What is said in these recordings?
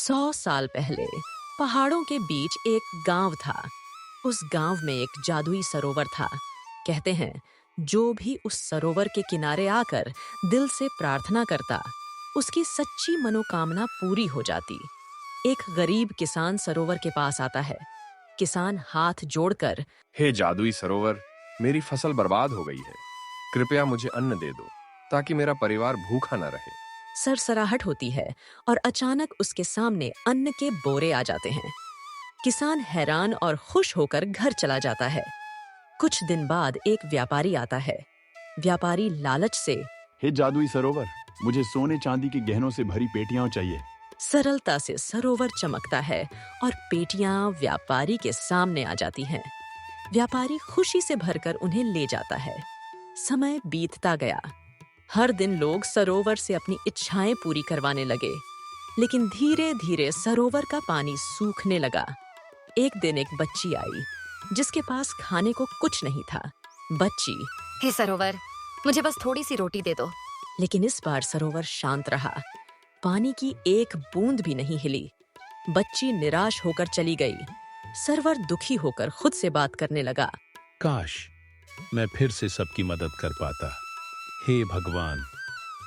100 साल पहले पहाड़ों के बीच एक गांव था। उस गांव में एक जादुई सरोवर था। कहते हैं जो भी उस सरोवर के किनारे आकर दिल से प्रार्थना करता, उसकी सच्ची मनोकामना पूरी हो जाती। एक गरीब किसान सरोवर के पास आता है। किसान हाथ जोड़कर, हे जादुई सरोवर, मेरी फसल बर्बाद हो गई है। कृपया मुझे अन्न दे दो ताकि मेरा परिवार भूखा न रहे। सरसराहट होती है और अचानक उसके सामने अन्न के बोरे आ जाते हैं। किसान हैरान और खुश होकर घर चला जाता है। कुछ दिन बाद एक व्यापारी आता है। व्यापारी लालच से, हे जादुई सरोवर, मुझे सोने चांदी के गहनों से भरी पेटियां चाहिए। सरलता से सरोवर चमकता है और पेटियां व्यापारी के सामने आ जाती हैं। व्यापारी खुशी से भरकर उन्हें ले जाता है। समय बीतता गया। हर दिन लोग सरोवर से अपनी इच्छाएं पूरी करवाने लगे, लेकिन धीरे धीरे सरोवर का पानी सूखने लगा। एक दिन एक बच्ची आई जिसके पास खाने को कुछ नहीं था। बच्ची, हे सरोवर, मुझे बस थोड़ी सी रोटी दे दो। लेकिन इस बार सरोवर शांत रहा। पानी की एक बूंद भी नहीं हिली। बच्ची निराश होकर चली गई। सरोवर दुखी होकर खुद से बात करने लगा। काश मैं फिर से सबकी मदद कर पाता। हे भगवान,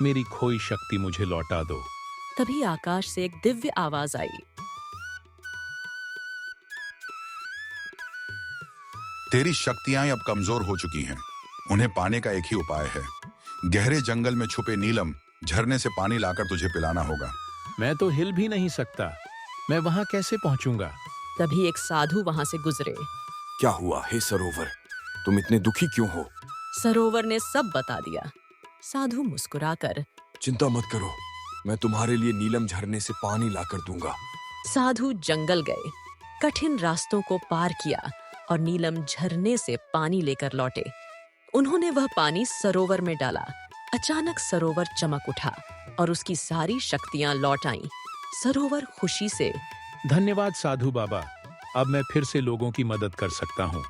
मेरी खोई शक्ति मुझे लौटा दो। तभी आकाश से एक दिव्य आवाज आई। तेरी शक्तियां अब कमजोर हो चुकी हैं। उन्हें पाने का एक ही उपाय है। गहरे जंगल में छुपे नीलम झरने से पानी लाकर तुझे पिलाना होगा। मैं तो हिल भी नहीं सकता। मैं वहां कैसे पहुंचूंगा? तभी एक साधु वहां से गुजरे। क्या हुआ हे सरोवर, तुम इतने दुखी क्यों हो? सरोवर ने सब बता दिया। साधु मुस्कुराकर, चिंता मत करो, मैं तुम्हारे लिए नीलम झरने से पानी लाकर दूंगा। साधु जंगल गए, कठिन रास्तों को पार किया और नीलम झरने से पानी लेकर लौटे। उन्होंने वह पानी सरोवर में डाला। अचानक सरोवर चमक उठा और उसकी सारी शक्तियां लौट आईं। सरोवर खुशी से, धन्यवाद साधु बाबा, अब मैं फिर से लोगों की मदद कर सकता हूँ।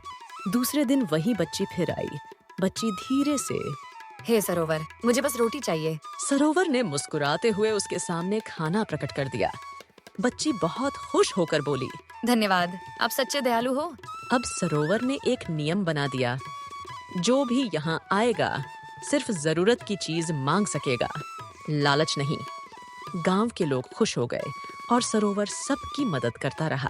दूसरे दिन वही बच्ची फिर आई। बच्ची धीरे से, हे सरोवर, मुझे बस रोटी चाहिए। सरोवर ने मुस्कुराते हुए उसके सामने खाना प्रकट कर दिया। बच्ची बहुत खुश होकर बोली, धन्यवाद, आप सच्चे दयालु हो। अब सरोवर ने एक नियम बना दिया, जो भी यहाँ आएगा सिर्फ जरूरत की चीज मांग सकेगा, लालच नहीं। गांव के लोग खुश हो गए और सरोवर सबकी मदद करता रहा।